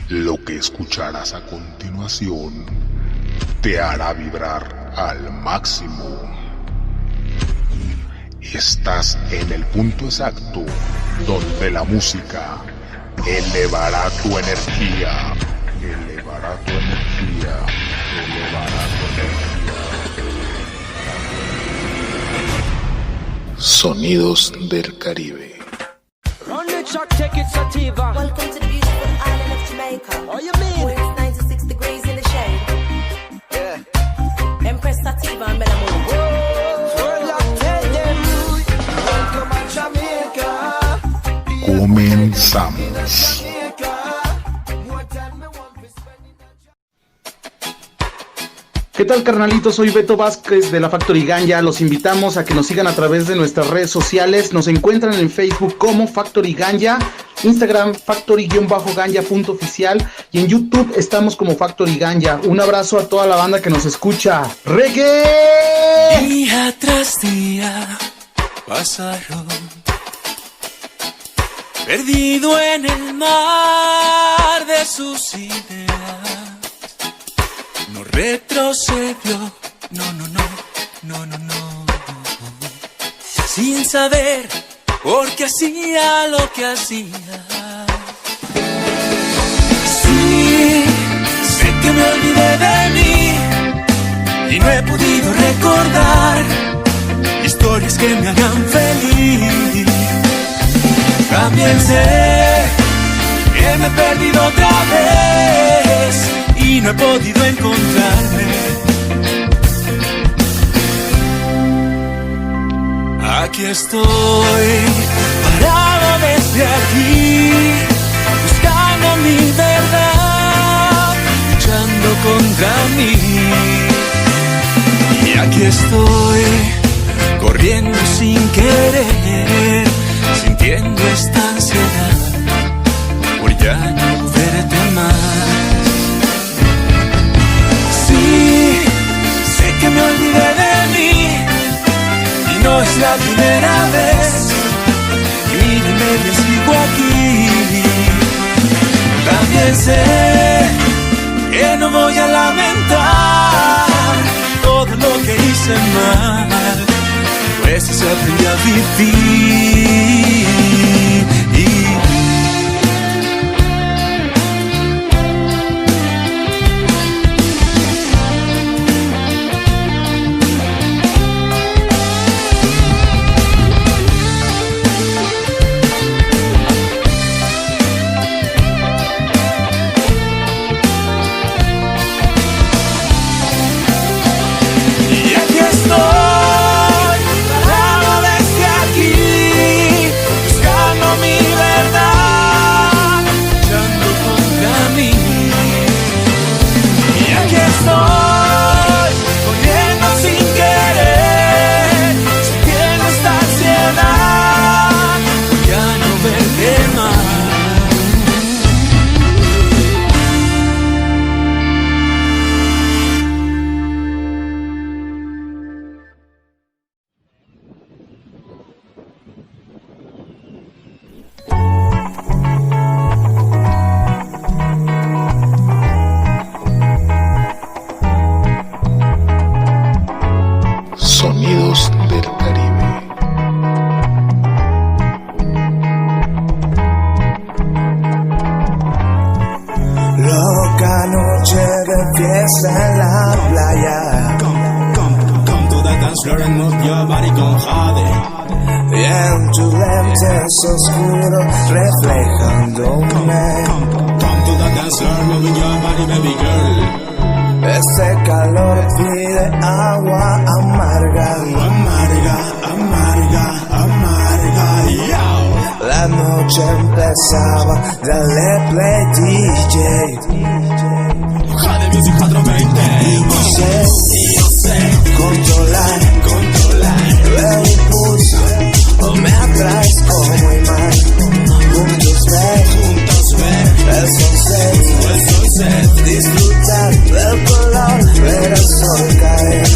Lo que escucharás a continuación te hará vibrar al máximo. Estás en el punto exacto donde la música elevará tu energía. Elevará tu energía. Elevará tu energía. Sonidos del Caribe. Welcome to the beautiful island of Jamaica. Oh, you mean? Where it's 96 degrees in the shade. Yeah. Empress Sativa and Melamun. Welcome to Jamaica. Comenzamos. ¿Qué tal, carnalitos? Soy Beto Vázquez de la Factory Ganja. Los invitamos a que nos sigan a través de nuestras redes sociales. Nos encuentran en Facebook como Factory Ganja, Instagram factory-ganja.oficial y en YouTube estamos como Factory Ganja. Un abrazo a toda la banda que nos escucha. ¡Reggae! Día tras día pasaron, perdido en el mar de sus ideas. No retrocedió, no. Sin saber por qué hacía lo que hacía. Sí, sé que me olvidé de mí y no he podido recordar historias que me hagan feliz. También sé que me he perdido otra vez y no he podido encontrarme. Aquí estoy, parado desde aquí, buscando mi verdad, luchando contra mí. Y aquí estoy, corriendo sin querer, sintiendo esta ansiedad por ya no verte más. Sí, sé que me olvidé de mí y no es la primera vez. Y mírenme, yo sigo aquí. También sé que no voy a lamentar todo lo que hice mal, pues se aprendió a vivir. Sonidos del Caribe. Loca noche de fiesta en la playa. Come to the dance floor and move your body con Jade. Y en tus lentes oscuros reflejándome. Come to the dance floor, moving your body, baby girl. Ese calor pide agua amarga. Amarga, yo. La noche empezaba, dale play DJ. Jade Music 420. Y yo sé controlar el impulso, me atraes como imán. Juntos ver el sunset, disfrutar del color, ver el sol caer.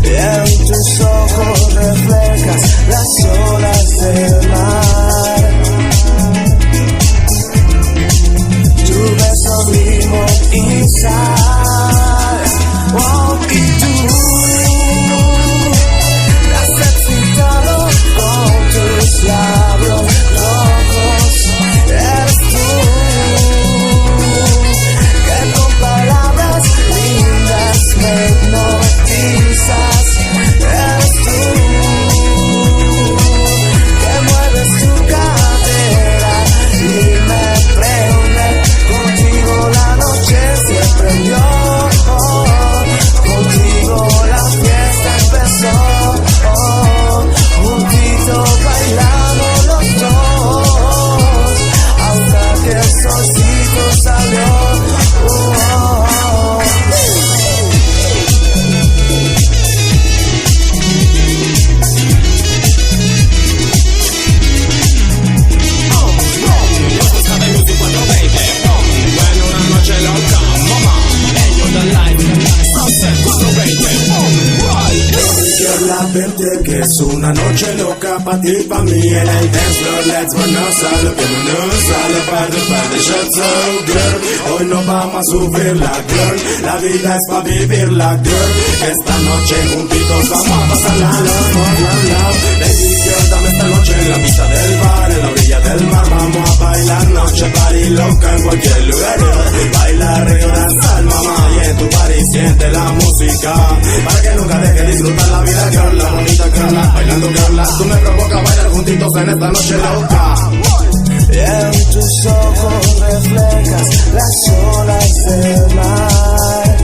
Y en tus ojos reflejas las olas del mar. una noche loca pa' ti y pa' mí en el dance floor. Let's burn solo, que no solo para de shots, oh girl. Hoy no vamos a sufrirla, girl. La vida es pa' vivirla, girl. Que esta noche juntitos vamos a pasarla, love. Baby girl, dame esta noche en la pista del bar, en la orilla del mar. Vamos a bailar noche, party loca en cualquier lugar. Baila reggae, danzar, mamá, y en tu party siente la música. Para que nunca dejes disfrutar la vida, girl. La bonita girl, bailando girl. Tú me provocas bailar juntitos en esta noche loca. Y en tus ojos reflejas las olas del mar.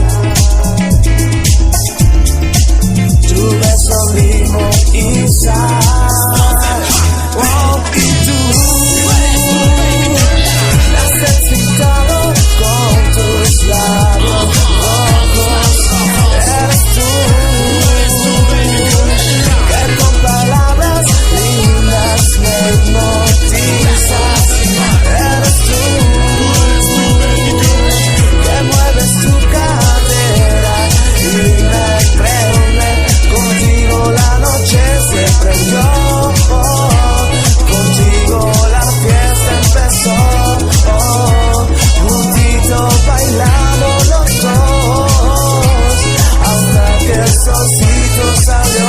Tu beso ritmo y sal. Oh, y tú me has excitado con tus labios rojos. Eres tú que con palabras lindas me hipnotizas. Eres tú que mueves tu cadera y me prende. Contigo la noche se prendió, contigo la fiesta empezó, juntitos bailamos los dos, hasta que el solcito salió.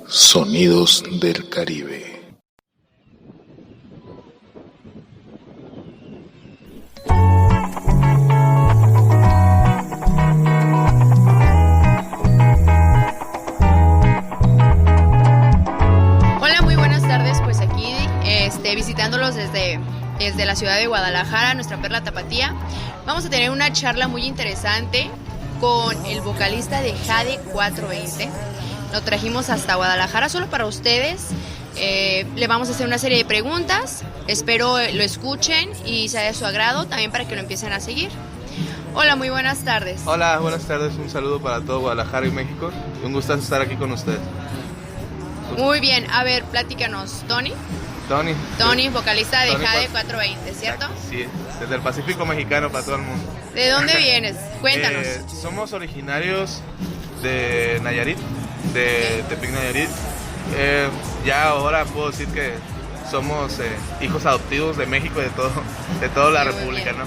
Sonidos del Caribe. Hola, muy buenas tardes, pues aquí visitándolos desde la ciudad de Guadalajara, nuestra perla tapatía. Vamos a tener una charla muy interesante con el vocalista de Jade 420. Lo trajimos hasta Guadalajara solo para ustedes. Le vamos a hacer una serie de preguntas. Espero lo escuchen y sea de su agrado, también para que lo empiecen a seguir. Hola, muy buenas tardes. Hola, buenas tardes. Un saludo para todo Guadalajara y México. Un gusto estar aquí con ustedes. Muy bien, a ver, platícanos. Tony, vocalista de Jade 420, ¿cierto? Sí, desde el Pacífico mexicano para todo el mundo. ¿De dónde vienes? Cuéntanos. Somos originarios de Nayarit, de Tepic, Nayarit. Ya ahora puedo decir que somos hijos adoptivos de México y de toda la República, ¿no?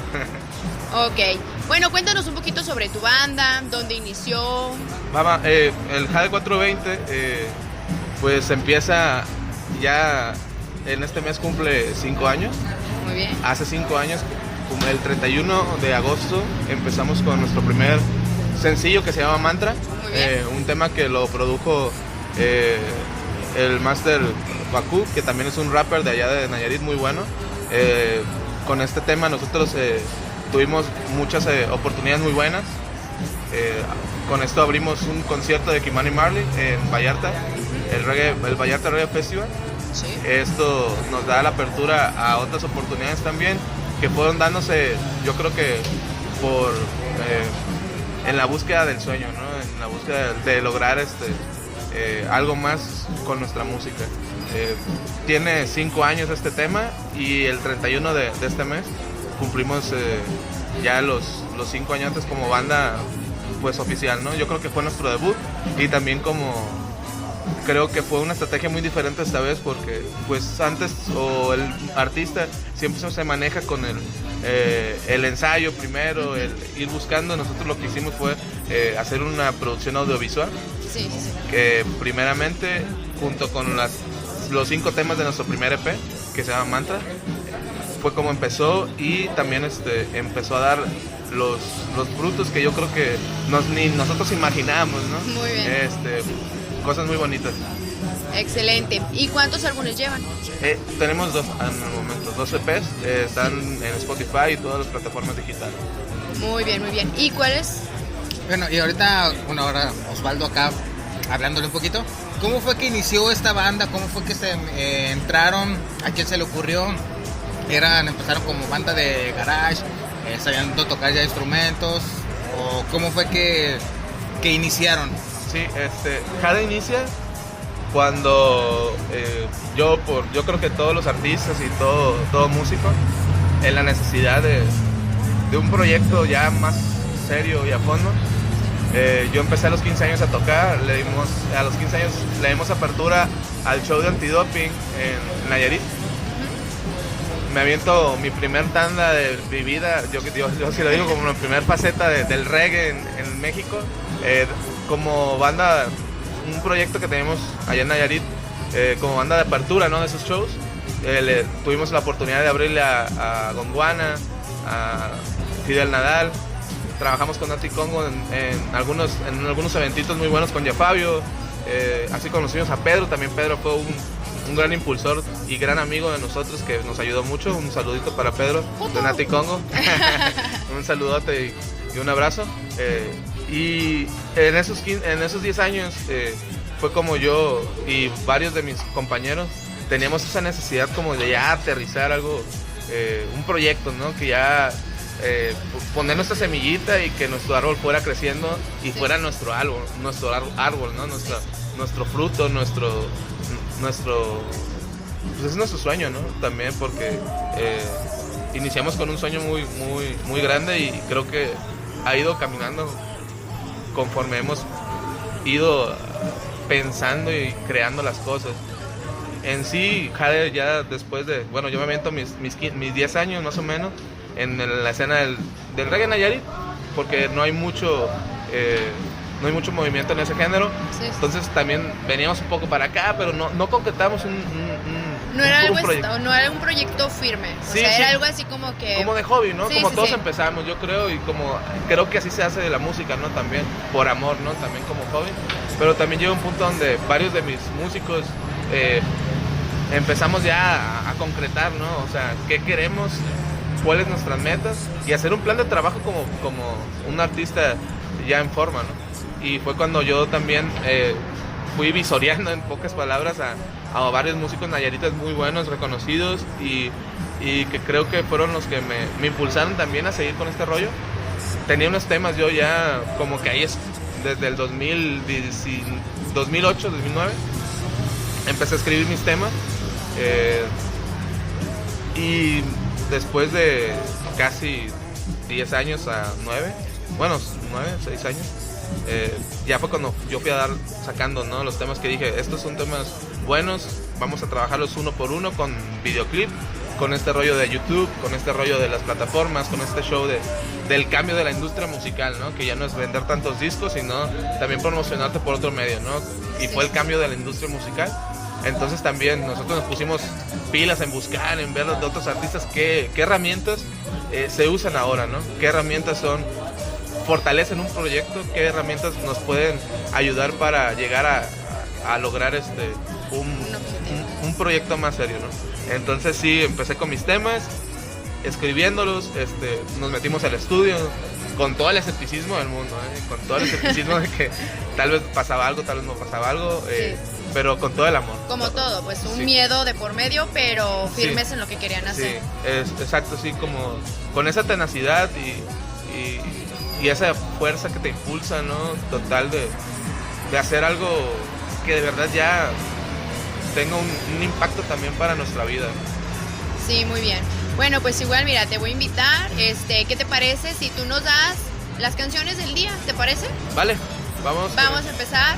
Ok, bueno, cuéntanos un poquito sobre tu banda, dónde inició. El Jade 420 pues empieza ya, en este mes cumple 5 años. Muy bien. Hace 5 años, como el 31 de agosto, empezamos con nuestro primer sencillo que se llama Mantra. Muy bien. Un tema que lo produjo el Master Bakú, que también es un rapper de allá de Nayarit muy bueno. Con este tema nosotros tuvimos muchas oportunidades muy buenas. Con esto abrimos un concierto de Kimani Marley en Vallarta, el Vallarta Reggae Festival. Sí. Esto nos da la apertura a otras oportunidades también que fueron dándose, yo creo que en la búsqueda del sueño, ¿no? En la búsqueda de lograr algo más con nuestra música. Tiene 5 años este tema y el 31 de este mes cumplimos ya los 5 años antes como banda pues oficial, ¿no? Yo creo que fue nuestro debut y también creo que fue una estrategia muy diferente esta vez porque pues antes el artista siempre se maneja con el ensayo primero, el ir buscando. Nosotros lo que hicimos fue hacer una producción audiovisual. Sí. Que primeramente junto con los 5 temas de nuestro primer EP que se llama Mantra fue como empezó y también empezó a dar los frutos que yo creo que ni nosotros imaginábamos, ¿no? Muy bien. cosas muy bonitas. Excelente. ¿Y cuántos álbumes llevan? Tenemos dos en el momento, 2 EPs, están en Spotify y todas las plataformas digitales. Muy bien, muy bien. ¿Y cuáles? Bueno, y ahorita Osvaldo acá, hablándole un poquito, ¿cómo fue que inició esta banda? ¿Cómo fue que se entraron? ¿A quién se le ocurrió? ¿Empezaron como banda de garage? ¿Sabiendo tocar ya instrumentos? ¿O cómo fue que iniciaron? Sí, Jade inicia cuando yo creo que todos los artistas y todo músico, en la necesidad de un proyecto ya más serio y a fondo. Yo empecé a los 15 años a tocar, a los 15 años le dimos apertura al show de Antidoping en Nayarit. Me aviento mi primer tanda de mi vida, yo sí lo digo como la primer faceta del reggae en México, como banda, un proyecto que tenemos allá en Nayarit, como banda de apertura, ¿no?, de esos shows. Tuvimos la oportunidad de abrirle a Gondwana, a Fidel Nadal. Trabajamos con Nati Congo en algunos eventitos muy buenos con Ya Fabio. Así conocimos a Pedro. También Pedro fue un gran impulsor y gran amigo de nosotros que nos ayudó mucho. Un saludito para Pedro de Nati Congo. Un saludote y un abrazo. Y en esos 10 años fue como yo y varios de mis compañeros teníamos esa necesidad como de ya aterrizar algo, un proyecto, ¿no? Que ya poner nuestra semillita y que nuestro árbol fuera creciendo y fuera nuestro árbol, ¿no? Nuestro fruto, pues es nuestro sueño, ¿no? También porque iniciamos con un sueño muy, muy, muy grande y creo que ha ido caminando conforme hemos ido pensando y creando las cosas. En sí, Jade ya después de, bueno, yo me aviento mis 10 años más o menos en la escena del reggae Nayarit, porque no hay mucho movimiento en ese género. Sí. Entonces también veníamos un poco para acá, pero no concretamos no era un proyecto firme, o sea, era algo así como que... Como de hobby, ¿no? Como todos empezamos, yo creo, y como creo que así se hace de la música, ¿no? También, por amor, ¿no? También como hobby. Pero también llega un punto donde varios de mis músicos empezamos ya a concretar, ¿no? O sea, ¿qué queremos? ¿Cuáles nuestras metas? Y hacer un plan de trabajo como un artista ya en forma, ¿no? Y fue cuando yo también fui visoreando, en pocas palabras, a varios músicos nayaritas muy buenos, reconocidos, y que creo que fueron los que me impulsaron también a seguir con este rollo. Tenía unos temas yo ya como que ahí desde el 2008, 2009, empecé a escribir mis temas, y después de casi 10 años a 6 años, ya fue cuando yo fui sacando, ¿no?, los temas que dije, estos son temas buenos, vamos a trabajarlos uno por uno con videoclip, con este rollo de YouTube, con este rollo de las plataformas, con este show del cambio de la industria musical, ¿no?, que ya no es vender tantos discos, sino también promocionarte por otro medio, ¿no? Y fue el cambio de la industria musical. Entonces también nosotros nos pusimos pilas en buscar, en ver de otros artistas qué herramientas se usan ahora, ¿no? Qué herramientas fortalecen un proyecto, qué herramientas nos pueden ayudar para llegar a lograr un proyecto más serio, ¿no? Entonces sí, empecé con mis temas, escribiéndolos, nos metimos al estudio con todo el escepticismo del mundo, con todo el escepticismo de que tal vez pasaba algo, tal vez no pasaba algo, pero con todo el amor. Como todo, pues un miedo de por medio, pero firmes en lo que querían hacer. Sí, exacto, sí, como con esa tenacidad y esa fuerza que te impulsa, ¿no? Total de hacer algo que de verdad ya tenga un impacto también para nuestra vida. Sí, muy bien. Bueno, pues igual, mira, te voy a invitar. ¿Qué te parece si tú nos das las canciones del día? ¿Te parece? Vale, vamos a empezar.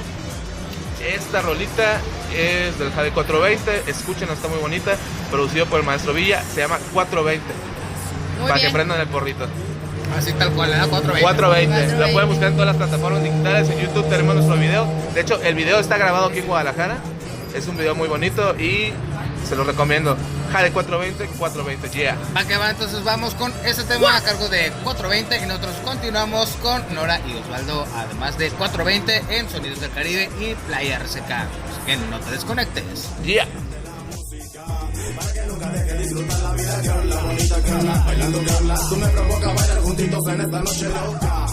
Esta rolita es del Jade 420, escúchenla, está muy bonita, producido por el maestro Villa, se llama 420. Muy para bien. que prendan el porrito. Así tal cual, ¿eh? 420. 420. La pueden buscar en todas las plataformas digitales, en YouTube tenemos nuestro video. De hecho, el video está grabado aquí en Guadalajara, es un video muy bonito y Se los recomiendo. Jade 420, yeah. Va que va, entonces vamos con ese tema a cargo de 420 y nosotros continuamos con Nora y Osvaldo, además de 420 en Sonidos del Caribe y Playa RCK. Así que no te desconectes. Yeah. Para que nunca deje disfrutar la vida, girl, la bonita girl, bailando girl, tú me provocas bailar juntitos en esta noche loca.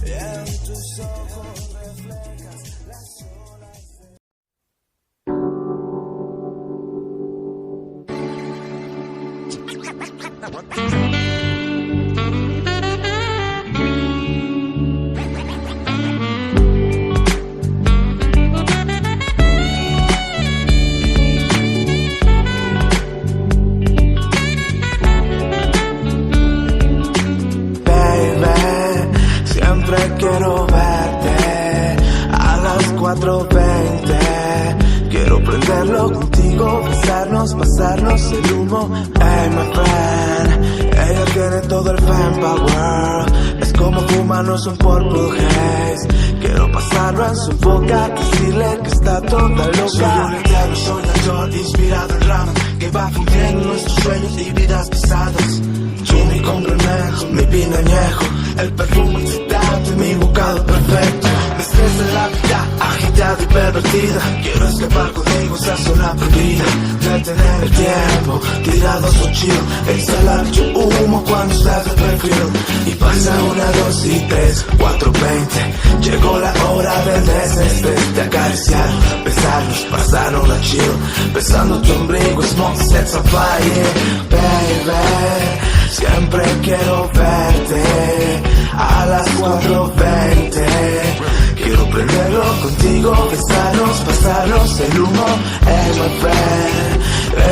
En tus ojos reflejas las quiero verte a las 4:20. Quiero prenderlo contigo, besarnos, pasarnos el humo. Hey, my friend, ella tiene todo el fan power. Es como fumarnos un Purple Haze. Quiero pasarlo en su boca, decirle que está toda loca. Soy un eterno soñador, inspirado en ramas que va fundiendo nuestros sueños y vidas pesadas. Tú mi complemento, mi vino añejo, el perfume excitante, mi bocado perfecto. Me estresa la vida, agitada y pervertida. Quiero escapar contigo, esa zona prohibida. Detener el tiempo, tirados un chill. Exhalar tu humo cuando estás de perfil. Y pasa 1, 2 y 3, 4:20. Llegó la hora del desestrés, de acariciar, besarnos, pasarnos la chill. Besando tu ombligo, smoke sets on fire. Baby, siempre quiero verte a las 4:20. Quiero prenderlo contigo, besarnos, pasarnos el humo. Hey, my friend,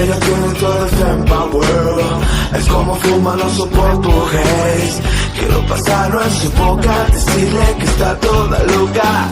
ella tiene todo el fan power. Es como fumarnos un Purple Haze. Quiero pasarlo en su boca, decirle que está toda loca.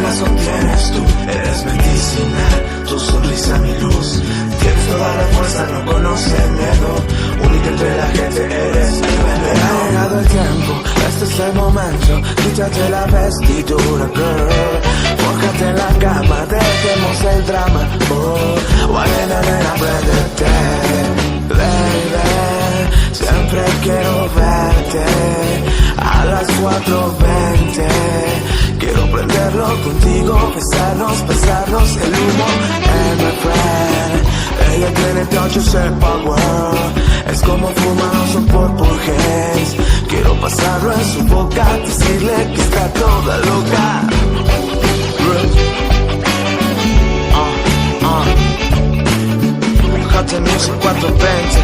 Las obtienes tú, eres medicina, tu sonrisa mi luz, tienes toda la fuerza, no conoces miedo, única entre la gente eres mi bebé. Ha llegado el tiempo, este es el momento, quítate la vestidura girl, fórjate en la cama, dejemos el drama, nena, préndete, baby, siempre quiero verte a las 4:20. Quiero prenderlo contigo, besarnos, pasarnos el humo. And my friend, ella tiene touch of power. Es como fumarnos un Purple Haze. Quiero pasarlo en su boca, decirle que está toda loca. Hot Music 420.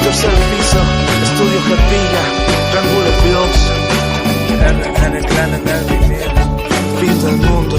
Tercer piso, Estudio Jepina, Triangular Plus. En el clan en el fin del mundo.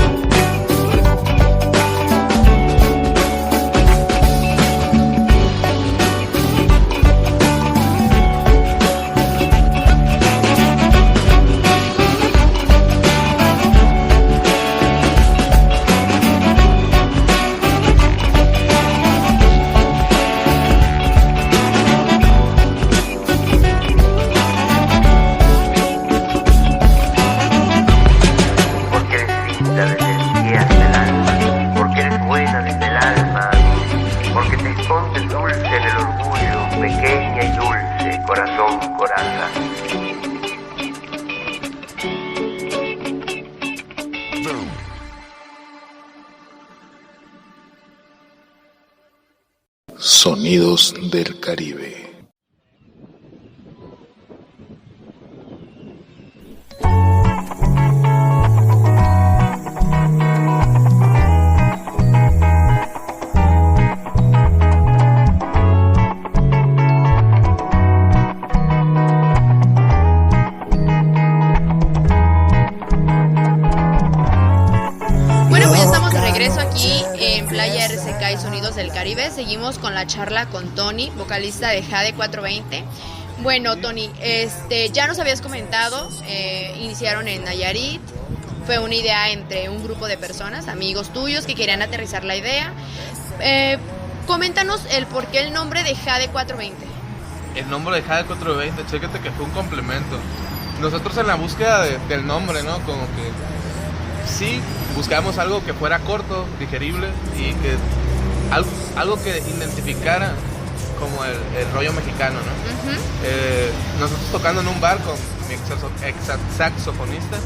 Sonidos del Caribe. Seguimos con la charla con Tony, vocalista de Jade 420. Bueno, Tony, ya nos habías comentado, iniciaron en Nayarit, fue una idea entre un grupo de personas, amigos tuyos que querían aterrizar la idea. Coméntanos el por qué el nombre de Jade 420. El nombre de Jade 420, chécate que fue un complemento. Nosotros en la búsqueda del nombre, ¿no? Como que sí, buscábamos algo que fuera corto, digerible y que algo que identificara como el rollo mexicano, ¿no? Uh-huh. Nosotros tocando en un bar con mi ex saxofonista,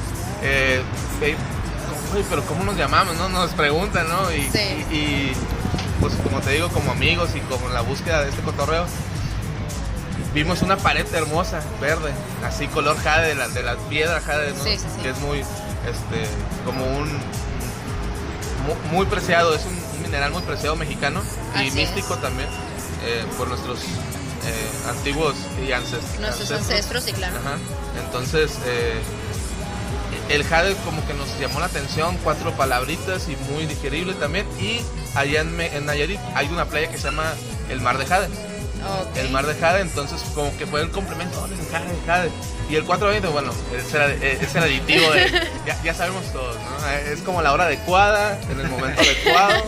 pero ¿cómo nos llamamos, no? Nos preguntan, ¿no? Y pues como te digo, como amigos y como en la búsqueda de este cotorreo, vimos una pared hermosa, verde, así color jade, de la piedra jade, ¿no? Sí. Que es muy, como muy preciado, es un mineral muy preciado mexicano y así místico es. También, por nuestros antiguos y nuestros ancestros, sí, claro. Ajá. Entonces, el jade como que nos llamó la atención, 4 palabritas y muy digerible también. Y allá en Nayarit hay una playa que se llama el Mar de Jade. Okay. El Mar de Jade, entonces como que fue el complemento, Jade. Y el 420, bueno, es el aditivo de, ya sabemos todos, ¿no? Es como la hora adecuada, en el momento adecuado,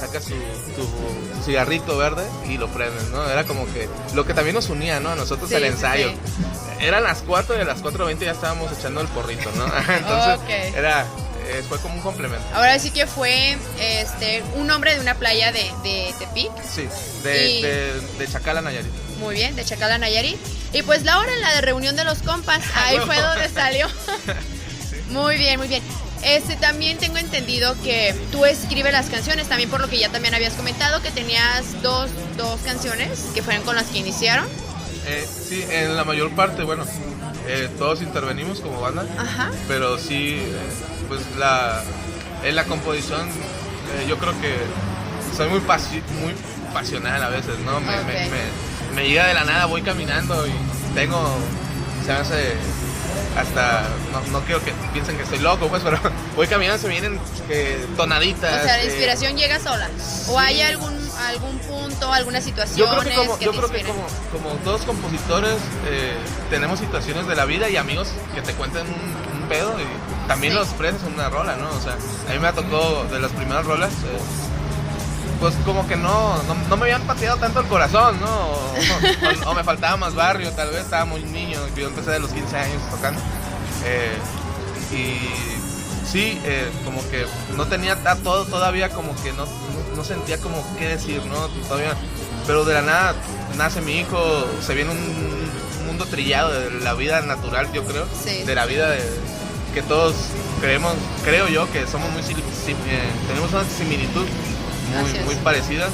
sacas tu cigarrito verde y lo prendes, ¿no? Era como que lo que también nos unía, ¿no? A nosotros el ensayo. Sí. Eran las 4 y a las 4:20 ya estábamos echando el porrito, ¿no? Entonces fue como un complemento. Ahora sí que fue un nombre de una playa de Tepic. Sí, de Chacala, Nayarit. Muy bien, de Chacala, Nayarit. Y pues la hora en la de reunión de los compas, ahí fue donde salió. Sí. Muy bien, muy bien. También tengo entendido que tú escribes las canciones, también por lo que ya también habías comentado, que tenías dos canciones que fueron con las que iniciaron. Sí, en la mayor parte, bueno, todos intervenimos como banda. Ajá. Pero sí, pues en la composición, yo creo que soy muy pasional a veces, ¿no? Me llega de la nada, voy caminando y se me hace hasta, no quiero que piensen que estoy loco, pues, pero voy caminando, se vienen tonaditas. O sea, la inspiración llega sola. Sí. ¿O hay algún punto, alguna situación? Yo creo que como todos compositores tenemos situaciones de la vida y amigos que te cuentan un pedo y también los expresas en una rola, ¿no? O sea, a mí me tocó de las primeras rolas, pues como que no me habían pateado tanto el corazón, ¿no? O me faltaba más barrio, tal vez estaba muy niño, yo empecé de los 15 años tocando. Y sí, como que no tenía todo todavía, como que no sentía como qué decir, ¿no? Todavía, pero de la nada nace mi hijo, se viene un mundo trillado de la vida natural, yo creo, sí. De la vida que todos creo yo que somos tenemos una similitud muy parecida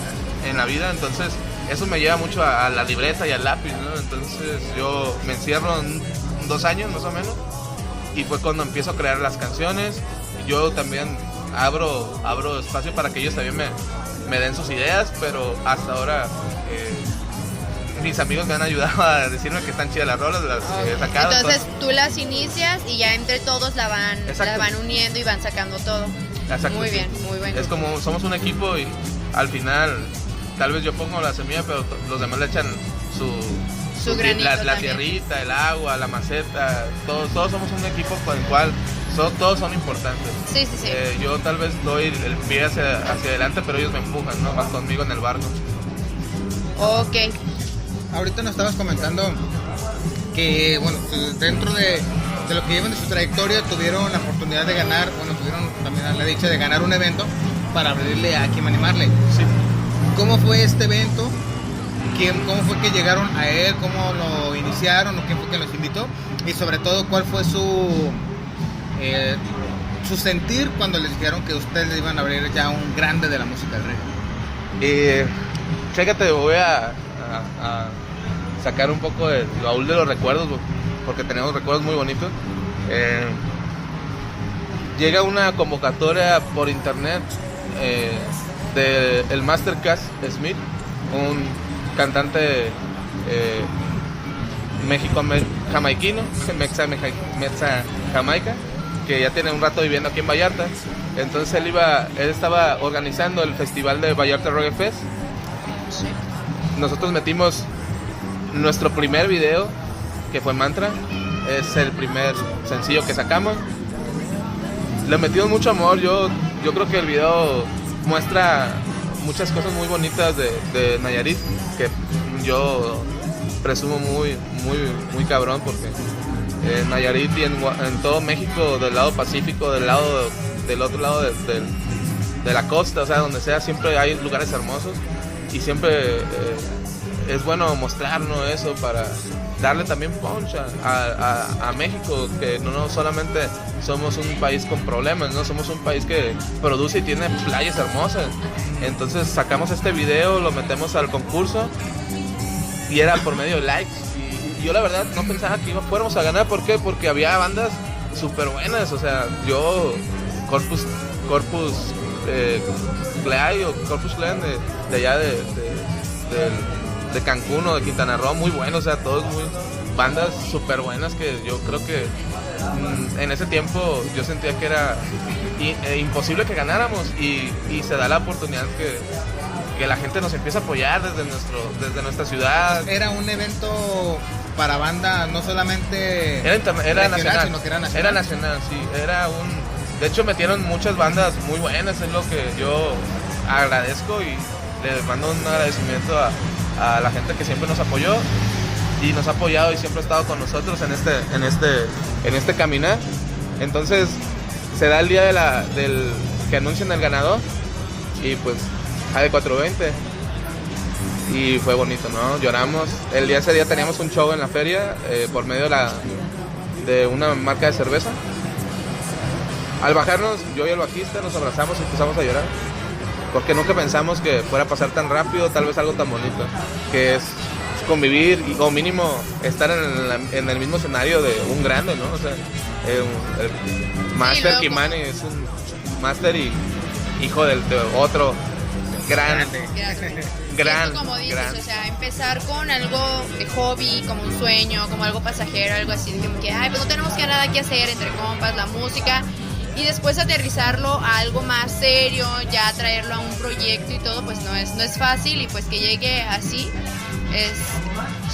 en la vida, entonces eso me lleva mucho a la libreta y al lápiz, ¿no? Entonces yo me encierro 2 años más o menos y fue cuando empiezo a crear las canciones. Yo también abro espacio para que ellos también me den sus ideas, pero hasta ahora mis amigos me han ayudado a decirme que están chidas las rolas, las he sacado. Entonces tú las inicias y ya entre todos la van uniendo y van sacando todo. Exacto, muy sí. Bien, muy bien. Es como somos un equipo y al final tal vez yo pongo la semilla, pero los demás le echan su granito la tierrita, el agua, la maceta. Todos somos un equipo con el cual todos son importantes. Sí. Yo tal vez doy el pie hacia adelante, pero ellos me empujan, ¿no? Van conmigo en el barco. Ok. Ahorita nos estabas comentando que, bueno, dentro de lo que llevan de su trayectoria tuvieron la oportunidad de ganar, tuvieron también la dicha de ganar un evento para abrirle a Kim Animarle. Sí. ¿Cómo fue este evento? ¿Cómo fue que llegaron a él? ¿Cómo lo iniciaron? ¿O quién fue que los invitó? Y sobre todo, ¿cuál fue su sentir cuando les dijeron que ustedes le iban a abrir ya un grande de la música del reggae? Chécate, voy a sacar un poco del baúl de los recuerdos, porque tenemos recuerdos muy bonitos. Llega una convocatoria por internet del Master Cass Smith, un cantante jamaiquino, mexa Jamaica, que ya tiene un rato viviendo aquí en Vallarta. Entonces él estaba organizando el festival de Vallarta Reggae Fest. Sí. Nosotros metimos nuestro primer video, que fue Mantra, es el primer sencillo que sacamos. Le metimos mucho amor. Yo creo que el video muestra muchas cosas muy bonitas de Nayarit, que yo presumo muy cabrón, porque en Nayarit y en todo México, del lado Pacífico, del otro lado de la costa, o sea, donde sea, siempre hay lugares hermosos, y siempre es bueno mostrarnos eso para darle también punch a México, que no solamente somos un país con problemas, no somos un país que produce y tiene playas hermosas. Entonces sacamos este video, lo metemos al concurso y era por medio de likes, y yo la verdad no pensaba que fuéramos a ganar. ¿Por qué? Porque había bandas súper buenas, o sea, yo Corpus Clay o Corpus Clan de allá de Cancún o de Quintana Roo, muy buenos, o sea, todos muy bandas súper buenas, que yo creo que en ese tiempo yo sentía que era imposible que ganáramos, y se da la oportunidad que la gente nos empieza a apoyar desde nuestra ciudad. Era un evento para banda, no solamente era nacional, sino que era nacional. Era nacional, sí, de hecho metieron muchas bandas muy buenas, es lo que yo agradezco, y les mando un agradecimiento a la gente que siempre nos apoyó y nos ha apoyado y siempre ha estado con nosotros en este caminar. Entonces se da el día del que anuncian el ganador, y pues Jade 420, y fue bonito, ¿no? Lloramos. Ese día teníamos un show en la feria por medio de una marca de cerveza. Al bajarnos, yo y el bajista nos abrazamos y empezamos a llorar, porque nunca pensamos que fuera a pasar tan rápido, tal vez algo tan bonito, que es convivir o mínimo estar en el mismo escenario de un grande, ¿no? O sea, el Master Sí, Kimani es un Master y hijo de otro gran. Como dices, o sea, empezar con algo de hobby, como un sueño, como algo pasajero, algo así, dijimos que, pues no tenemos nada que hacer entre compas, la música, y después aterrizarlo a algo más serio, ya traerlo a un proyecto y todo, pues no es fácil, y pues que llegue así es...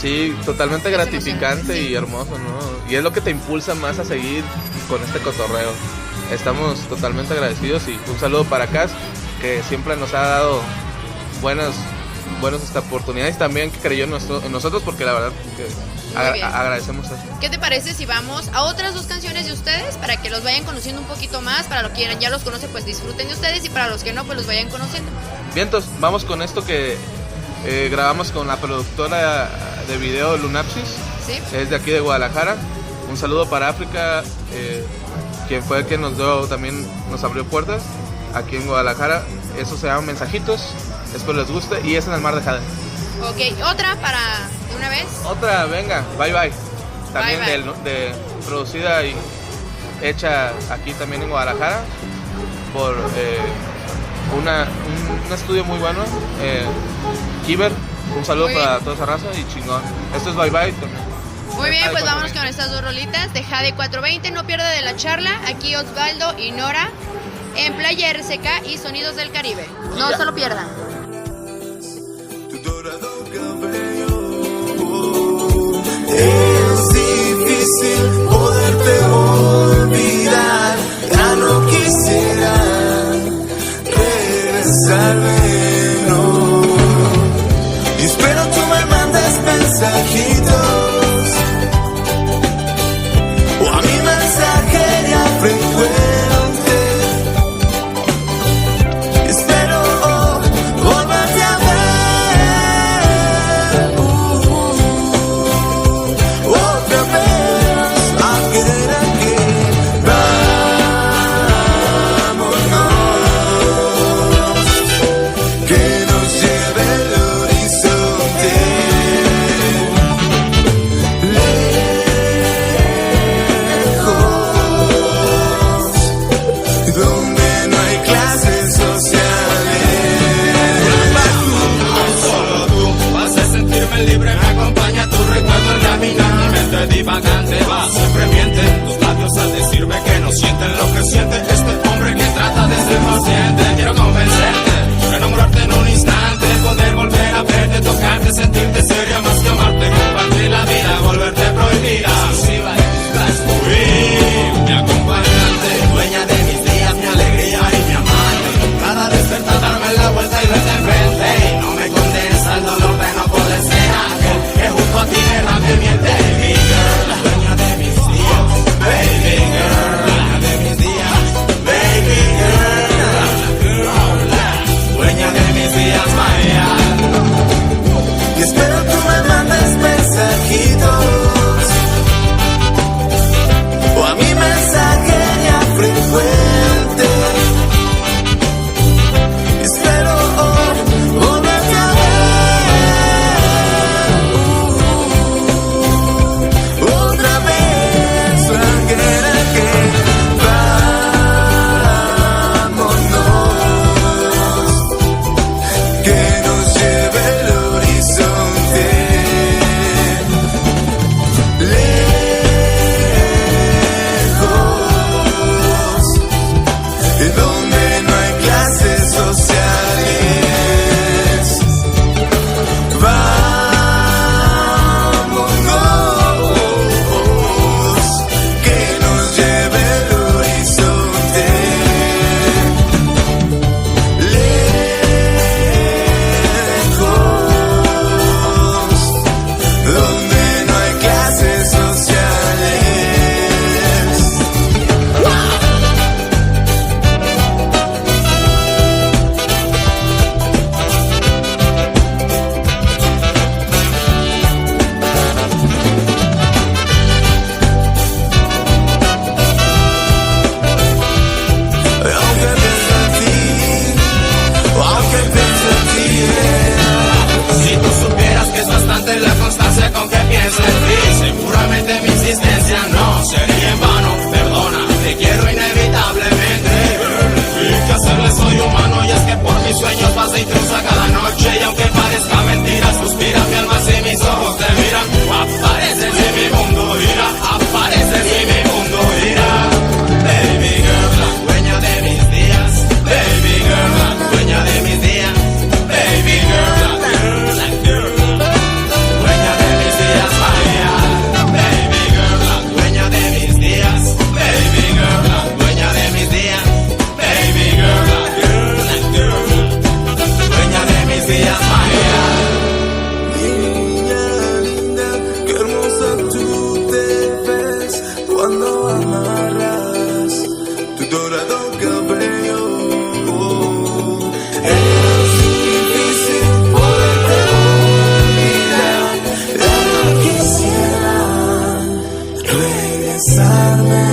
Sí, totalmente gratificante, emocionante, sí. Y hermoso, ¿no? Y es lo que te impulsa más a seguir con este cotorreo. Estamos totalmente agradecidos, y un saludo para Cas, que siempre nos ha dado buenas oportunidades, también que creyó en nosotros, porque la verdad que agradecemos eso. ¿Qué te parece si vamos a otras 2 canciones de ustedes para que los vayan conociendo un poquito más? Para los que ya los conocen, pues disfruten de ustedes, y para los que no, pues los vayan conociendo. Bien, entonces vamos con esto que grabamos con la productora de video Lunapsis. ¿Sí? Es de aquí de Guadalajara. Un saludo para África, quien fue el que nos abrió puertas aquí en Guadalajara. Eso se llama Mensajitos, espero les guste, y es en el Mar de Jade. Ok, otra para de una vez. Otra, venga, Bye Bye. También Bye Bye. Producida y hecha aquí también en Guadalajara por un estudio muy bueno, Kiber. Un saludo para toda esa raza y chingón. Esto es Bye Bye. Muy bien, pues vámonos con estas 2 rolitas de Jade 420. No pierda de la charla. Aquí Osvaldo y Nora en Playa RCK y Sonidos del Caribe. No se lo pierdan. Es difícil poderte olvidar, ya no quisiera regresarme, no. Y espero tú me mandes mensajitos o a mi mensajería frecuente. Espero volverte a ver otra vez. cuando amarras tu dorado cabello. Es difícil poderte olvidar. Ya quisiera regresarme.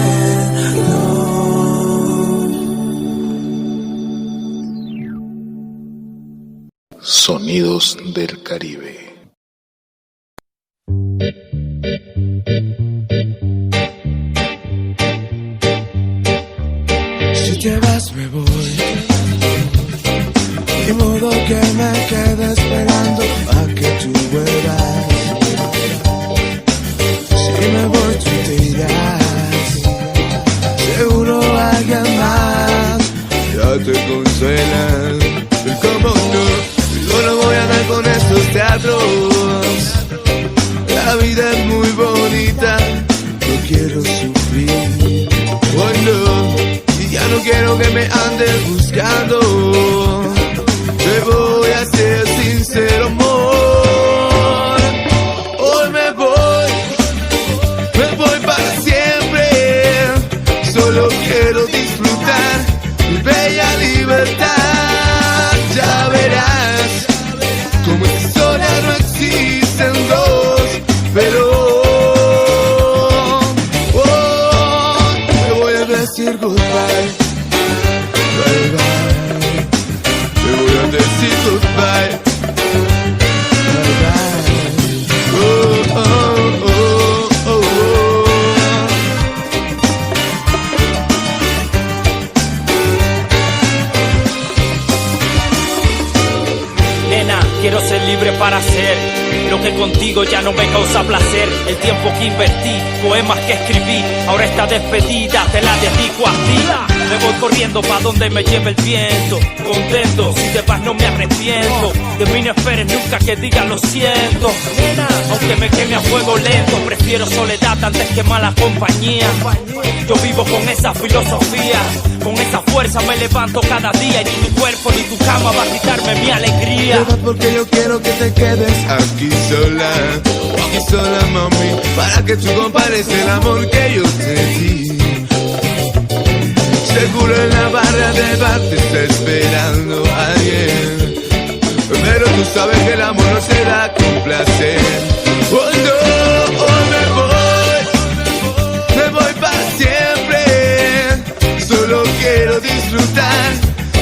Sonidos del Caribe. Si te vas me voy, de modo que me quede esperando a que tú vuelvas. Si me voy tú te irás, seguro alguien más ya te consuela. ¿Cómo no? Yo no voy a andar con estos teatros. La vida es muy bonita, no quiero sufrir. Oh no, y ya no quiero que me andes buscando. Te voy a ser sincero, amor. Hoy me voy para siempre. Solo quiero disfrutar mi bella libertad. Ya verás como esta historia no existen dos, pero te voy a decir goodbye, bye bye. Te voy a decir goodbye, bye bye. Oh, oh, oh, oh, oh. Quiero ser libre para hacer lo que contigo ya no me causa placer. El tiempo que invertí, poemas que escribí, ahora esta despedida te la dedico a ti. Me voy corriendo pa' donde me lleve el viento, contento, si te vas no me arrepiento. De mí no esperes nunca que diga lo siento. Aunque me queme a fuego lento, prefiero soledad antes que mala compañía. Yo vivo con esa filosofía, con esa fuerza me levanto cada día. Y ni tu cuerpo ni tu cama va a quitarme mi alegría. Porque yo quiero que te quedes aquí sola mami, para que tú compares el amor que yo te di. Seguro en la barra de bar te está esperando alguien, pero tú sabes que el amor no se da con placer. Oh no, me voy para siempre. Solo quiero disfrutar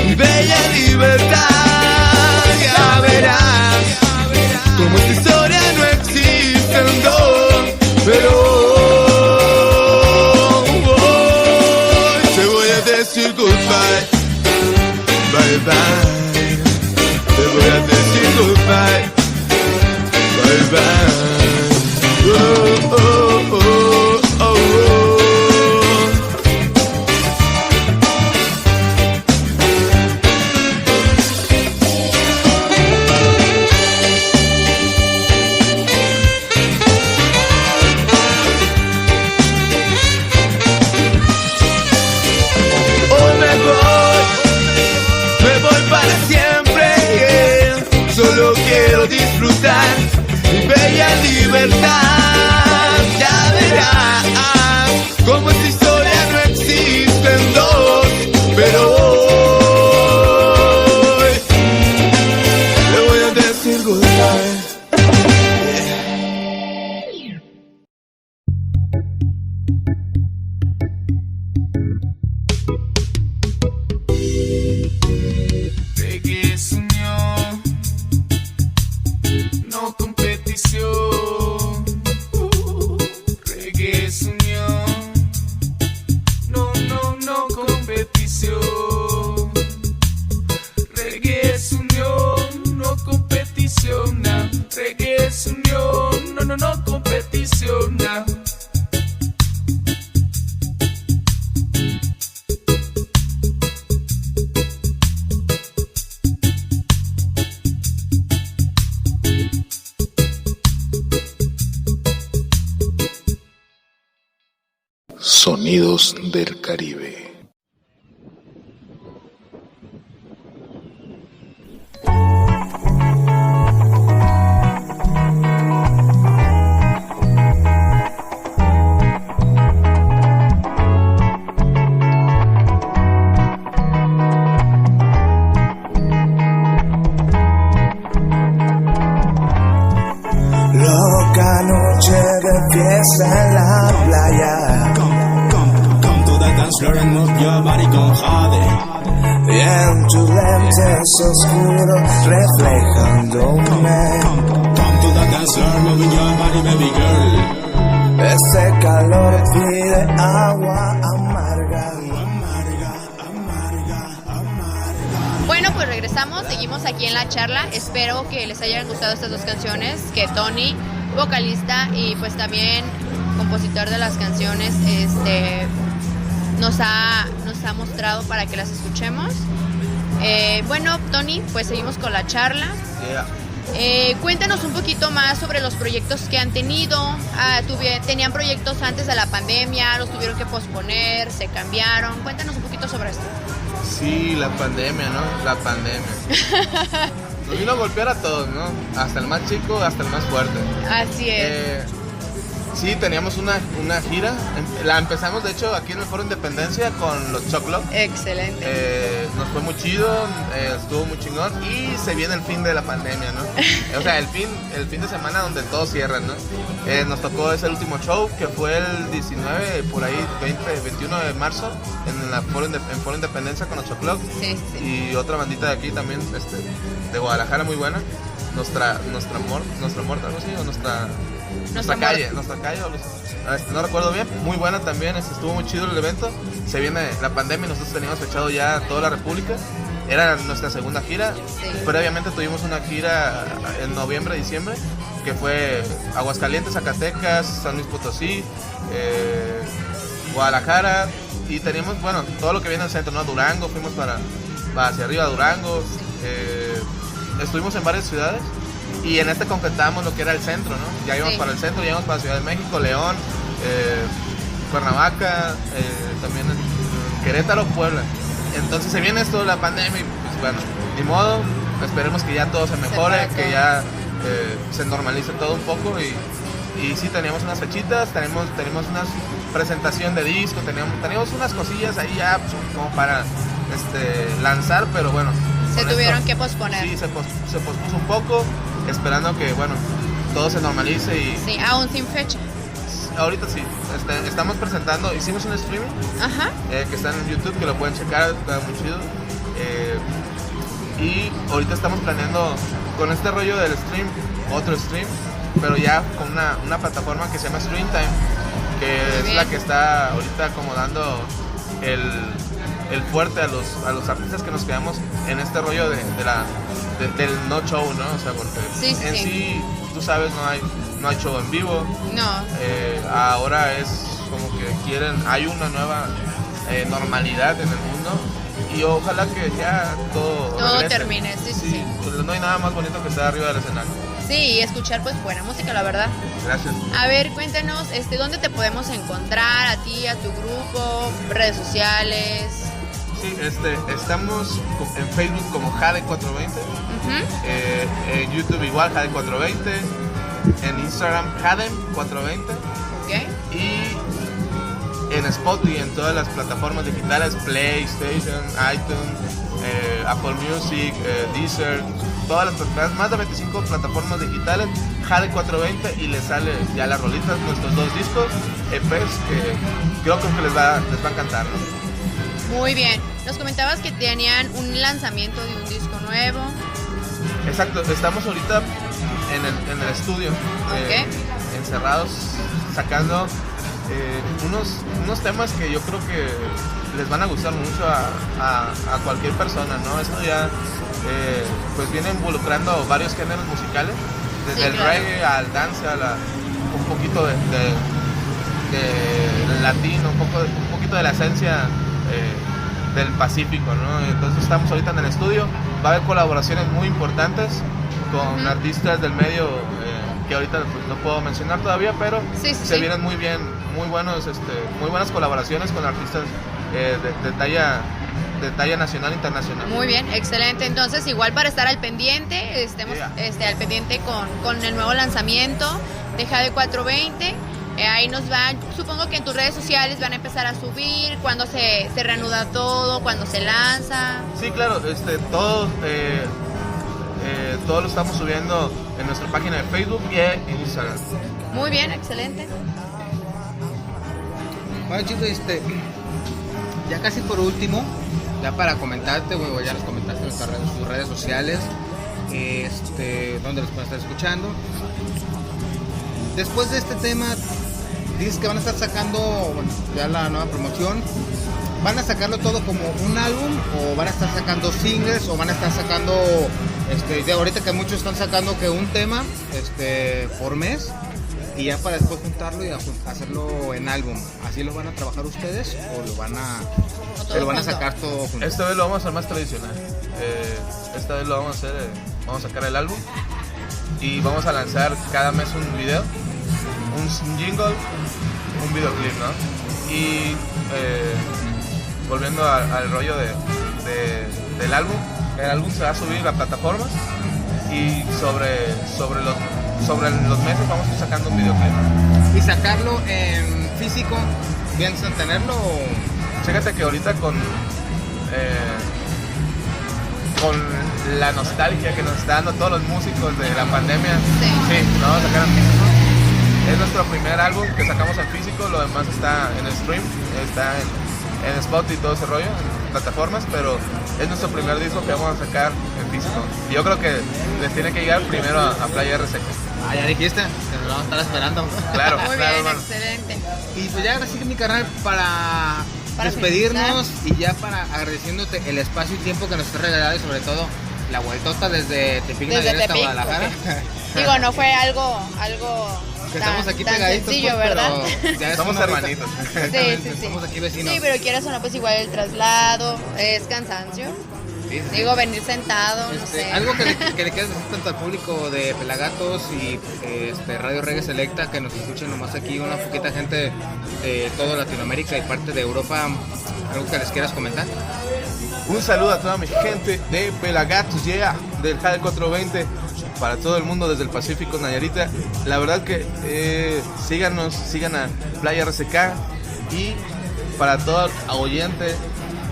mi bella libertad. Ya verás como esta historia no existen dos, pero te voy a decir goodbye, bye bye. Te voy a decir goodbye, bye bye. Oh, oh, oh, oh, oh. Solo quiero disfrutar mi bella libertad. Ya verás como esta historia no existen dos, pero hoy te voy a decir goodbye. Sonidos del Caribe. floor and move your body con Jade. Y en tus lentes oscuros reflejándome. Come to the dance floor, moving your body, baby girl. Ese calor pide agua amarga. Bueno, pues regresamos, seguimos aquí en la charla. Espero que les hayan gustado estas dos canciones, que Tony, vocalista y pues también compositor de las canciones, nos ha mostrado para que las escuchemos. Bueno, Tony, pues seguimos con la charla. Cuéntanos un poquito más sobre los proyectos que han tenido. ¿Tenían proyectos antes de la pandemia? ¿Los tuvieron que posponer? ¿Se cambiaron? Cuéntanos un poquito sobre esto. Sí, la pandemia, ¿no? La pandemia. Nos vino a golpear a todos, ¿no? Hasta el más chico, hasta el más fuerte. Así es. Sí, teníamos una gira. La empezamos, de hecho, aquí en el Foro Independencia con los Choclo. Excelente. Nos fue muy chido, estuvo muy chingón. Y se viene el fin de la pandemia, ¿no? O sea, el fin de semana donde todo cierra, ¿no? Nos tocó ese último show que fue el 19, por ahí, 21 de marzo, en la Foro Independencia con los Choclo. Sí. Y otra bandita de aquí también, de Guadalajara, muy buena. Nuestra amor, algo así, o nuestra calle, no recuerdo bien, muy buena también, estuvo muy chido el evento. Se viene la pandemia y nosotros teníamos fechado ya toda la República, era nuestra segunda gira. Previamente tuvimos una gira en noviembre, diciembre, que fue Aguascalientes, Zacatecas, San Luis Potosí, Guadalajara, y teníamos, bueno, todo lo que viene al centro, ¿no? Durango, fuimos para hacia arriba, Durango, estuvimos en varias ciudades. Y en concretamos lo que era el centro, ¿no? Ya íbamos para el centro, ya íbamos para Ciudad de México, León, Cuernavaca, también Querétaro, Puebla. Entonces se viene esto de la pandemia y pues bueno, ni modo, esperemos que ya todo se mejore, que ya se normalice todo un poco y sí, teníamos unas fechitas, tenemos una presentación de disco, teníamos unas cosillas ahí ya pues, como para lanzar, pero bueno. Se tuvieron que posponer. Sí, se pospuso un poco, esperando que, bueno, todo se normalice y... Sí, aún sin fecha. Ahorita sí, estamos presentando, hicimos un streaming. Ajá. Que está en YouTube, que lo pueden checar, está muy chido. Y ahorita estamos planeando con este rollo del stream, otro stream, pero ya con una plataforma que se llama Streamtime, que es la que está ahorita como dando el fuerte a los artistas que nos quedamos en este rollo del no show, ¿no? O sea, porque sí, tú sabes, no hay show en vivo. No. Ahora es como que hay una nueva normalidad en el mundo y ojalá que ya todo termine, sí. Pues no hay nada más bonito que estar arriba del escenario. Sí, y escuchar pues buena música, la verdad. Gracias. A ver, cuéntanos, ¿dónde te podemos encontrar a ti, a tu grupo, redes sociales? Sí, estamos en Facebook como Jade420, en YouTube igual Jade420, en Instagram Jade420, y en Spotify, en todas las plataformas digitales, PlayStation, iTunes, Apple Music, Deezer, todas las más de 25 plataformas digitales, Jade420, y les sale ya las rolitas, nuestros 2 discos, EPs, que creo que les va a encantar, ¿no? Muy bien. Nos comentabas que tenían un lanzamiento de un disco nuevo. Exacto, estamos ahorita en el estudio, encerrados, sacando unos temas que yo creo que les van a gustar mucho a cualquier persona, ¿no? Esto ya pues viene involucrando varios géneros musicales, desde el reggae al dance, un poquito de latino, un poquito de la esencia del Pacífico, ¿no? Entonces estamos ahorita en el estudio, va a haber colaboraciones muy importantes con artistas del medio que ahorita pues, no puedo mencionar todavía, pero se vienen muy bien, muy buenas colaboraciones con artistas de talla nacional e internacional. Muy bien, excelente. Entonces, igual para estar al pendiente, estemos al pendiente con el nuevo lanzamiento de Jade420. Ahí nos van, supongo que en tus redes sociales van a empezar a subir, cuando se reanuda todo, cuando se lanza. Sí, claro, todo lo estamos subiendo en nuestra página de Facebook y en Instagram. Muy bien, excelente. Bueno, chicos, ya casi por último, ya para comentarte, bueno, ya nos comentaste en tus redes sociales, donde los pueden estar escuchando. Después de este tema, dices que van a estar sacando, bueno, ya la nueva promoción. ¿Van a sacarlo todo como un álbum o van a estar sacando singles o van a estar sacando, de ahorita que muchos están sacando que un tema por mes y ya para después juntarlo y hacerlo en álbum? ¿Así lo van a trabajar ustedes o lo van a sacar todo junto? Esta vez lo vamos a hacer más tradicional. Esta vez lo vamos a hacer, vamos a sacar el álbum y vamos a lanzar cada mes un video, un jingle, un videoclip, ¿no? Y volviendo al rollo del álbum, el álbum se va a subir a plataformas y sobre los meses vamos a ir sacando un videoclip. ¿Y sacarlo en físico? ¿Piensan tenerlo? Fíjate que ahorita con la nostalgia que nos está dando todos los músicos de la pandemia, sí, lo vamos a sacar en físico. Es nuestro primer álbum que sacamos en físico, lo demás está en stream, está en Spotify y todo ese rollo, en plataformas, pero es nuestro primer disco que vamos a sacar en físico. Y yo creo que les tiene que llegar primero a Playa RCK. Ah, ya dijiste, que lo vamos a estar esperando. Claro, Muy claro, bien, hermano. excelente. Y pues ya ahora sí, mi carnal, para despedirnos y ya para agradeciéndote el espacio y tiempo que nos has regalado y sobre todo la vueltota desde Tepic hasta Guadalajara. Okay. Digo, no fue algo que estamos aquí tan pegaditos, sencillo, pues, ¿verdad? pero ya somos hermanitos. Sí. Somos aquí vecinos. Sí, pero quieras o no, pues igual el traslado es cansancio. Sí. Digo, venir sentado, no sé. Algo que le quieras decir tanto al público de Pelagatos y Radio Reggae Selecta, que nos escuchen nomás aquí una poquita gente de toda Latinoamérica y parte de Europa, algo que les quieras comentar. Un saludo a toda mi gente de Pelagatos, del Jade 420, para todo el mundo desde el Pacífico, Nayarita. La verdad que sigan a Playa RCK y para todo oyente,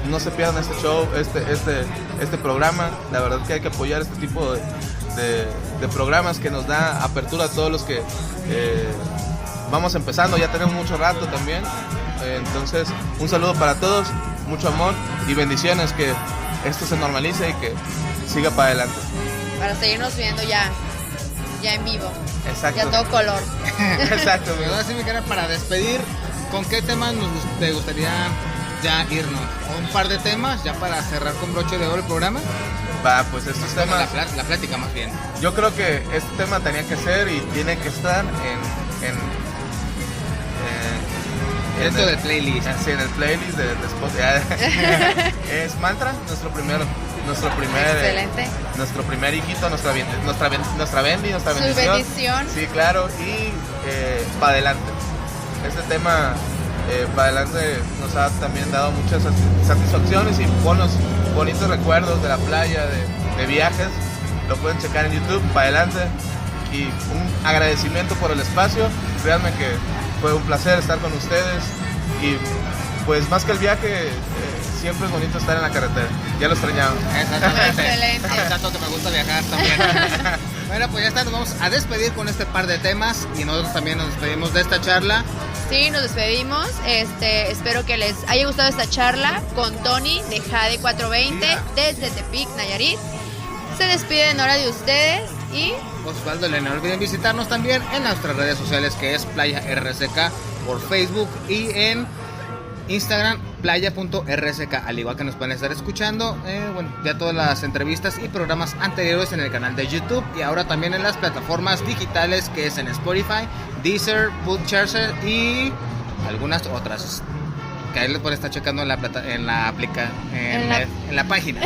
no se pierdan este show, este programa. La verdad que hay que apoyar este tipo de programas que nos da apertura a todos los que vamos empezando, ya tenemos mucho rato también. Entonces, un saludo para todos, mucho amor y bendiciones, que esto se normalice y que siga para adelante. Para seguirnos viendo ya en vivo. Exacto. Ya todo color. Exacto. Ahora sí, mi cara, para despedir, ¿con qué temas te gustaría ya irnos? Un par de temas ya para cerrar con broche de oro el programa. Va, pues estos temas, la plática más bien. yo creo que este tema tenía que ser y tiene que estar dentro del playlist. Sí, en el playlist de Spotify. Es Mantra, nuestro primer Excelente. nuestro primer hijito, nuestra Bendy, nuestra Su bendición. bendición. Sí, claro, y para adelante. Este tema para adelante nos ha también dado muchas satisfacciones y buenos bonitos recuerdos de la playa, de viajes. Lo pueden checar en YouTube, para adelante. Y un agradecimiento por el espacio. Créanme que fue un placer estar con ustedes. Y pues más que el viaje, siempre es bonito estar en la carretera. Ya lo extrañaba. Exactamente. Excelente. Tanto que me gusta viajar también. Bueno, pues ya está, nos vamos a despedir con este par de temas y nosotros también nos despedimos de esta charla. Sí, nos despedimos. Espero que les haya gustado esta charla con Tony de Jade 420 desde Tepic, Nayarit. Se despide en hora de ustedes y Osvaldo, no olviden visitarnos también en nuestras redes sociales, que es Playa RCK por Facebook y en Instagram playa.rck, al igual que nos pueden estar escuchando ya todas las entrevistas y programas anteriores en el canal de YouTube y ahora también en las plataformas digitales, que es en Spotify, Deezer, Podchaser y algunas otras que ahí les pueden estar checando en la página.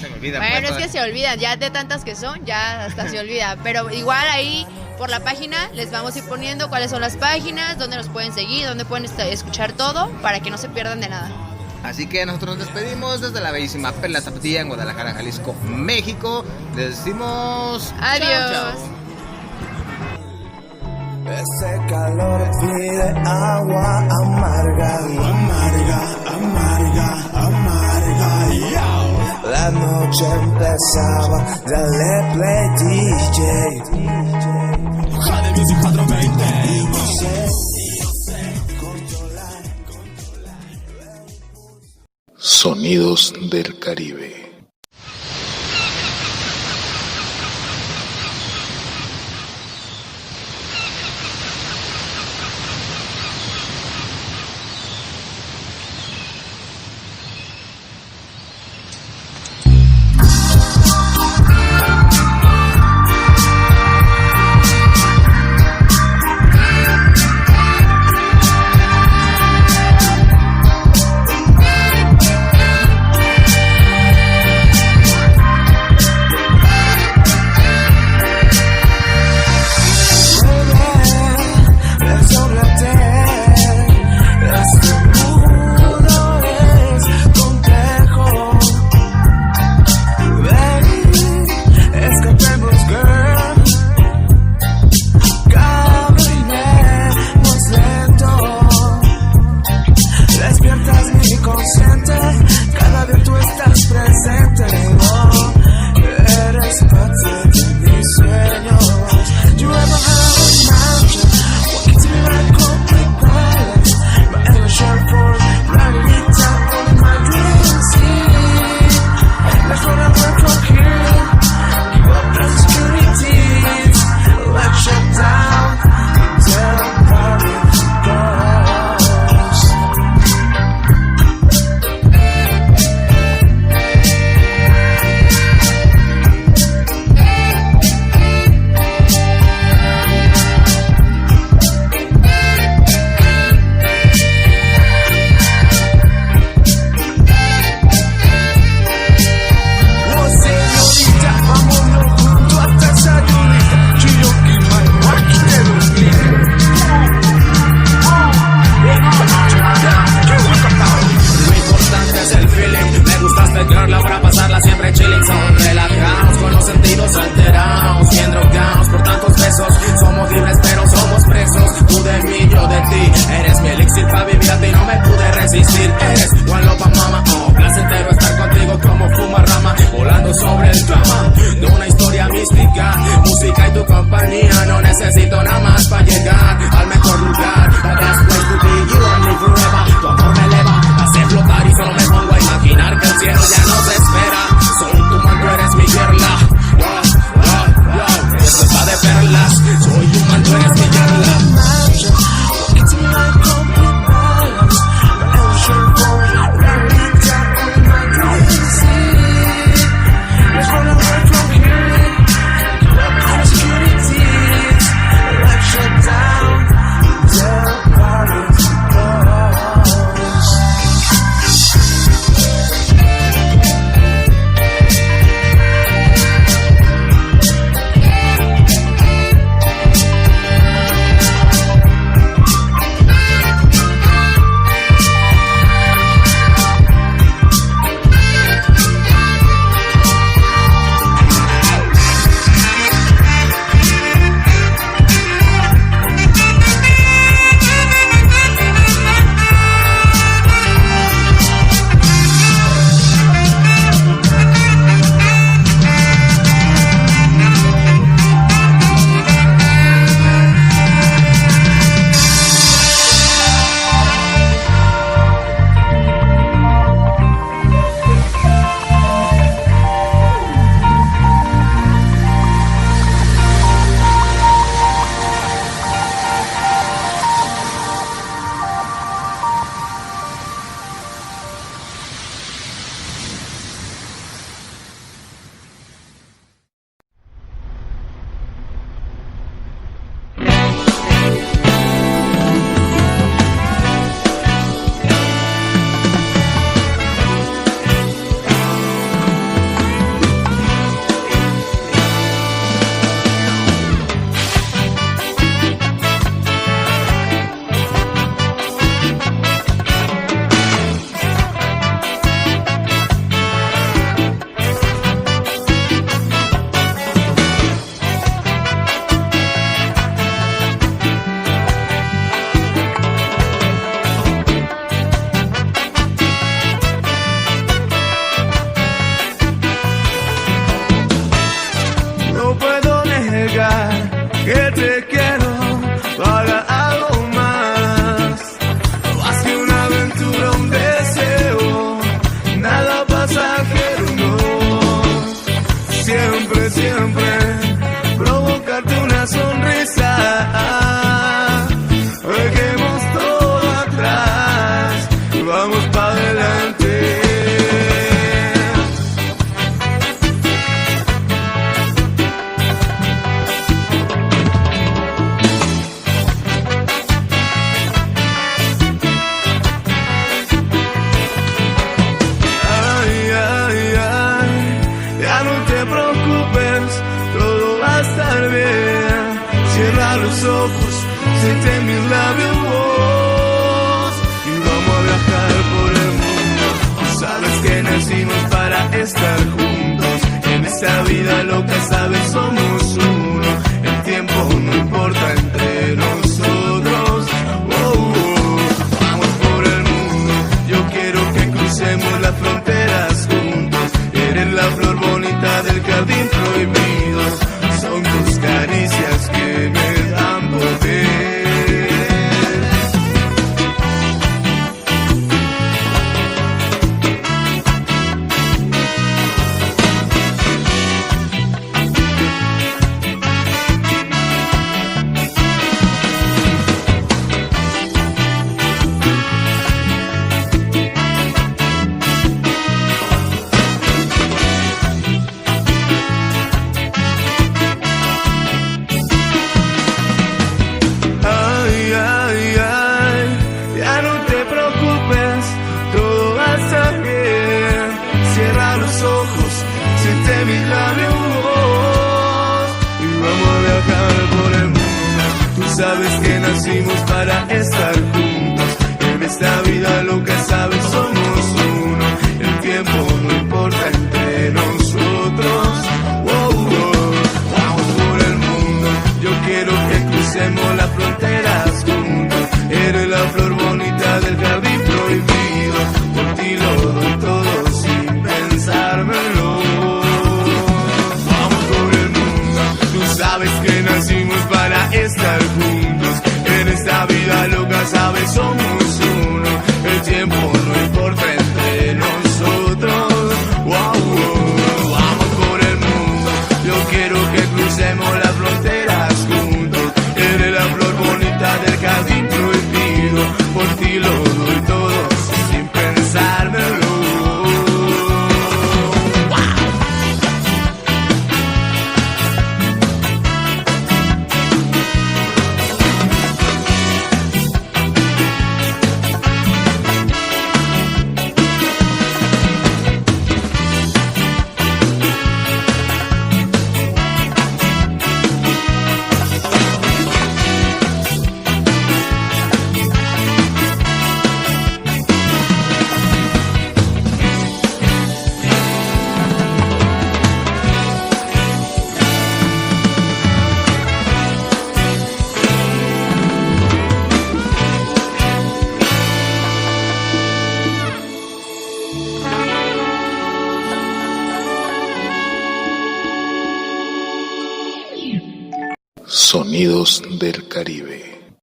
Se me olvida. bueno, es que se olvidan ya de tantas que son, ya hasta se olvida, pero igual ahí por la página les vamos a ir poniendo cuáles son las páginas, dónde nos pueden seguir, dónde pueden escuchar todo, para que no se pierdan de nada. Así que nosotros nos despedimos desde la bellísima Perla Tapatía en Guadalajara, Jalisco, México. Les decimos adiós. Chao, chao. Ese calor pide agua amarga, amarga, amarga, amarga, yo. La noche empezaba, dale play DJ. Jade Music 420. Sonidos del Caribe. loca, sabes, somos uno. El tiempo no importa entre nosotros. Vamos por el mundo, yo quiero que crucemos las fronteras juntos. Eres la flor bonita del jardín prohibido. Son tus caricias que me dan poder. Sabes que nacimos para estar juntos. En esta vida loca, sabes, somos uno. El tiempo no importa entre nosotros. Vamos por el mundo, yo quiero que crucemos las fronteras juntos. Eres la flor bonita del jardín prohibido. Por ti lo doy todo sin pensármelo. Vamos por el mundo, tú sabes que nacimos para estar juntos. En esta vida loca, sabes, somos uno. El tiempo no importa entre nosotros. Vamos por el mundo, yo quiero que crucemos las fronteras juntos. Eres la flor bonita del jardín prohibido. Por ti lo doy todo sin pensármelo. Sonidos del Caribe.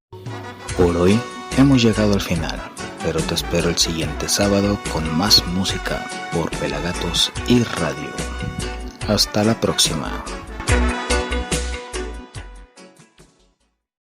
Por hoy hemos llegado al final, pero te espero el siguiente sábado con más música por Pelagatos y Radio. Hasta la próxima.